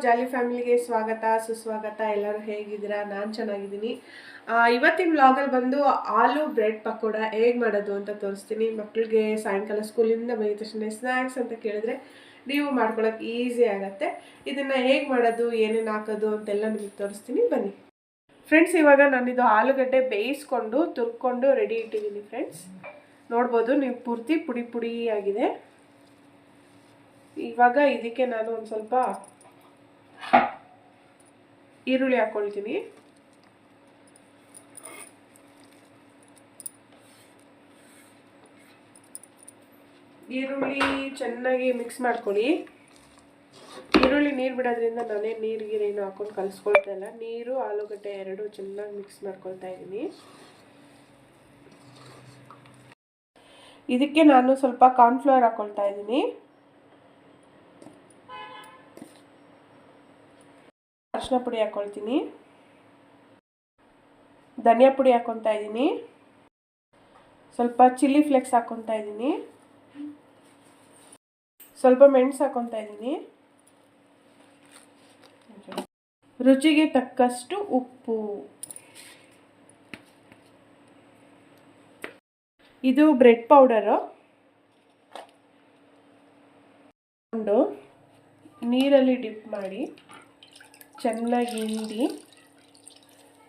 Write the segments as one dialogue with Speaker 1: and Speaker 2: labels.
Speaker 1: ಜಾಲಿ ಫ್ಯಾಮಿಲಿಗೆ ಸ್ವಾಗತ ಸುಸ್ವಾಗತ. ಎಲ್ಲರೂ ಹೇಗಿದ್ದೀರಾ? ನಾನು ಚೆನ್ನಾಗಿದ್ದೀನಿ. ಇವತ್ತಿನ ವ್ಲಾಗಲ್ಲಿ ಬಂದು ಆಲೂ ಬ್ರೆಡ್ ಪಕೋಡ ಹೇಗೆ ಮಾಡೋದು ಅಂತ ತೋರಿಸ್ತೀನಿ. ಮಕ್ಕಳಿಗೆ ಸಾಯಂಕಾಲ ಸ್ಕೂಲಿಂದ ಬಂದ ತಕ್ಷಣ ಸ್ನ್ಯಾಕ್ಸ್ ಅಂತ ಕೇಳಿದ್ರೆ ನೀವು ಮಾಡ್ಕೊಳ್ಳೋಕೆ ಈಸಿ ಆಗುತ್ತೆ. ಇದನ್ನು ಹೇಗೆ ಮಾಡೋದು, ಏನೇನು ಹಾಕೋದು ಅಂತೆಲ್ಲ ನಿಮಗೆ ತೋರಿಸ್ತೀನಿ, ಬನ್ನಿ ಫ್ರೆಂಡ್ಸ್. ಇವಾಗ ನಾನಿದು ಆಲೂಗಡ್ಡೆ ಬೇಯಿಸ್ಕೊಂಡು ತುರ್ಕೊಂಡು ರೆಡಿ ಇಟ್ಟಿದ್ದೀನಿ ಫ್ರೆಂಡ್ಸ್. ನೋಡ್ಬೋದು ನೀವು, ಪೂರ್ತಿ ಪುಡಿ ಪುಡಿ ಆಗಿದೆ. ಇವಾಗ ಇದಕ್ಕೆ ನಾನು ಒಂದು ಸ್ವಲ್ಪ ಈರುಳ್ಳಿ ಹಾಕ್ಕೊಳ್ತೀನಿ. ಈರುಳ್ಳಿ ಚೆನ್ನಾಗಿ ಮಿಕ್ಸ್ ಮಾಡ್ಕೊಳ್ಳಿ. ಈರುಳ್ಳಿ ನೀರು ಬಿಡೋದ್ರಿಂದ ನಾನೇ ನೀರಿಗೇನು ಹಾಕೊಂಡು ಕಲಿಸ್ಕೊಳ್ತಾ ಇಲ್ಲ. ನೀರು ಆಲೂಗಡ್ಡೆ ಎರಡು ಚೆನ್ನಾಗಿ ಮಿಕ್ಸ್ ಮಾಡ್ಕೊಳ್ತಾ ಇದ್ದೀನಿ. ಇದಕ್ಕೆ ನಾನು ಸ್ವಲ್ಪ ಕಾರ್ನ್ಫ್ಲವರ್ ಹಾಕ್ಕೊಳ್ತಾ ಇದ್ದೀನಿ. ಅರಿಶಿನ ಪುಡಿ ಹಾಕ್ಕೊಳ್ತೀನಿ. ಧನಿಯಾ ಪುಡಿ ಹಾಕ್ಕೊತಾ ಇದ್ದೀನಿ. ಸ್ವಲ್ಪ ಚಿಲ್ಲಿ ಫ್ಲೇಕ್ಸ್ ಹಾಕ್ಕೊತಾ ಇದ್ದೀನಿ. ಸ್ವಲ್ಪ ಮೆಣಸು ಹಾಕ್ಕೊತಾ ಇದ್ದೀನಿ. ರುಚಿಗೆ ತಕ್ಕಷ್ಟು ಉಪ್ಪು. ಇದು ಬ್ರೆಡ್ ಪೌಡರು. ನೀರಲ್ಲಿ ಡಿಪ್ ಮಾಡಿ ಚೆನ್ನಾಗಿ ಹಿಂಡಿ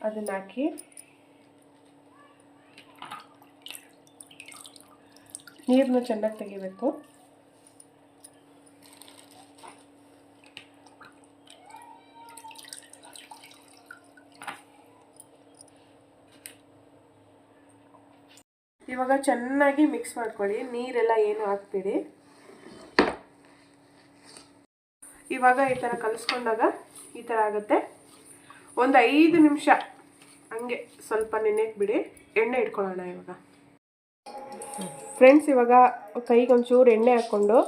Speaker 1: ಅದನ್ನು ಹಾಕಿ ನೀರನ್ನು ಚೆನ್ನಾಗಿ ತೆಗಿಬೇಕು. ಇವಾಗ ಚೆನ್ನಾಗಿ ಮಿಕ್ಸ್ ಮಾಡ್ಕೊಳ್ಳಿ. ನೀರೆಲ್ಲ ಏನು ಹಾಕ್ಬೇಡಿ. ಇವಾಗ ಈ ಥರ ಕಲಿಸ್ಕೊಂಡಾಗ ಈ ಥರ ಆಗುತ್ತೆ. ಒಂದು 5 ನಿಮಿಷ ಹಂಗೆ ಸ್ವಲ್ಪ ನೆನೆಯಕ್ಕೆ ಬಿಡಿ. ಎಣ್ಣೆ ಇಟ್ಕೊಳ್ಳೋಣ ಇವಾಗ ಫ್ರೆಂಡ್ಸ್. ಇವಾಗ ಕೈಗೆ ಒಂಚೂರು ಎಣ್ಣೆ ಹಾಕ್ಕೊಂಡು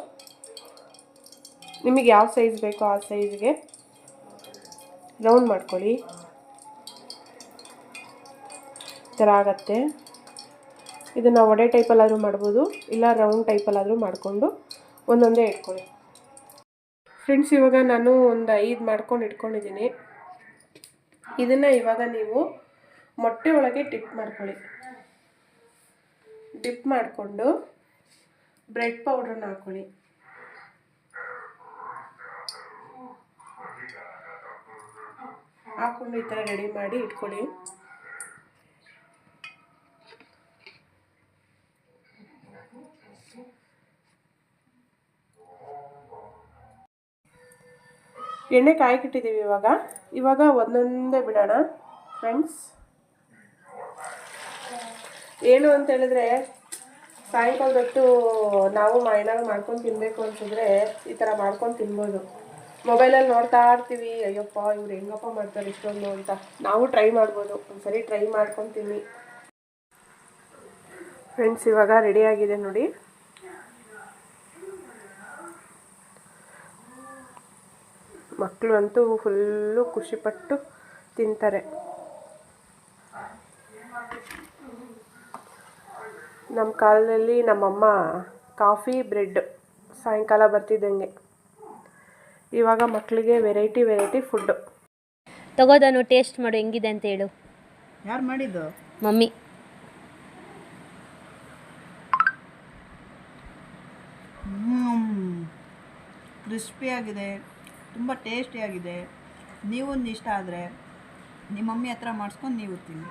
Speaker 1: ನಿಮಗೆ ಯಾವ ಸೈಜ್ ಬೇಕೋ ಆ ಸೈಜ್ಗೆ ರೌಂಡ್ ಮಾಡ್ಕೊಳ್ಳಿ. ಈ ಥರ ಆಗತ್ತೆ. ಇದನ್ನು ವಡೆ ಟೈಪಲ್ಲಾದರೂ ಮಾಡ್ಬೋದು, ಇಲ್ಲ ರೌಂಡ್ ಟೈಪಲ್ಲಾದರೂ ಮಾಡಿಕೊಂಡು ಒಂದೊಂದೇ ಇಟ್ಕೊಳ್ಳಿ ಫ್ರೆಂಡ್ಸ್. ಇವಾಗ ನಾನು ಒಂದು 5 ಮಾಡ್ಕೊಂಡು ಇಟ್ಕೊಂಡಿದ್ದೀನಿ. ಇದನ್ನು ಇವಾಗ ನೀವು ಮೊಟ್ಟೆ ಒಳಗೆ ಡಿಪ್ ಮಾಡ್ಕೊಳ್ಳಿ. ಡಿಪ್ ಮಾಡಿಕೊಂಡು ಬ್ರೆಡ್ ಪೌಡ್ರನ್ನ ಹಾಕ್ಕೊಳ್ಳಿ. ಹಾಕ್ಕೊಂಡು ಈ ಥರ ರೆಡಿ ಮಾಡಿ ಇಟ್ಕೊಳ್ಳಿ. ಎಣ್ಣೆ ಕಾಯ್ಕಿಟ್ಟಿದ್ದೀವಿ. ಇವಾಗ ಒಂದೊಂದೇ ಬಿಡೋಣ ಫ್ರೆಂಡ್ಸ್. ಏನು ಅಂತ ಹೇಳಿದ್ರೆ ಸಾಯಂಕಾಲದೊತ್ತು ನಾವು ಏನಾದ್ರು ಮಾಡ್ಕೊಂಡು ತಿನ್ನಬೇಕು ಅನ್ಸಿದ್ರೆ ಈ ಥರ ಮಾಡ್ಕೊಂಡು ತಿನ್ಬೋದು. ಮೊಬೈಲಲ್ಲಿ ನೋಡ್ತಾ ಇರ್ತೀವಿ, ಅಯ್ಯಪ್ಪ ಇವ್ರು ಹೆಂಗಪ್ಪ ಮಾಡ್ತಾರೆ ಇಷ್ಟೊಂದು ಅಂತ. ನಾವು ಟ್ರೈ ಮಾಡ್ಬೋದು. ಒಂದ್ಸರಿ ಟ್ರೈ ಮಾಡ್ಕೊಂಡು ತಿನ್ನಿ ಫ್ರೆಂಡ್ಸ್. ಇವಾಗ ರೆಡಿಯಾಗಿದೆ ನೋಡಿ. ಮಕ್ಕಳು ಅಂತೂ ಫುಲ್ಲು ಖುಷಿಪಟ್ಟು ತಿಂತಾರೆ. ನಮ್ಮ ಕಾಲದಲ್ಲಿ ನಮ್ಮಮ್ಮ ಕಾಫಿ ಬ್ರೆಡ್ ಸಾಯಂಕಾಲ ಬರ್ತಿದ್ದಂಗೆ. ಇವಾಗ ಮಕ್ಕಳಿಗೆ ವೆರೈಟಿ ಫುಡ್ಡು.
Speaker 2: ತಗೋದನ್ನು ಟೇಸ್ಟ್ ಮಾಡು, ಹೆಂಗಿದೆ ಅಂತ ಹೇಳು.
Speaker 3: ಯಾರು ಮಾಡಿದ್ದು?
Speaker 2: ಮಮ್ಮಿ.
Speaker 3: ಕ್ರಿಸ್ಪಿಯಾಗಿದೆ, ತುಂಬ ಟೇಸ್ಟಿಯಾಗಿದೆ. ನೀವು ಇಷ್ಟ ಆದರೆ ನಿಮ್ಮ ಮಮ್ಮಿ ಹತ್ರ ಮಾಡಿಸ್ಕೊಂಡು ನೀವು ತಿನ್ನಿ.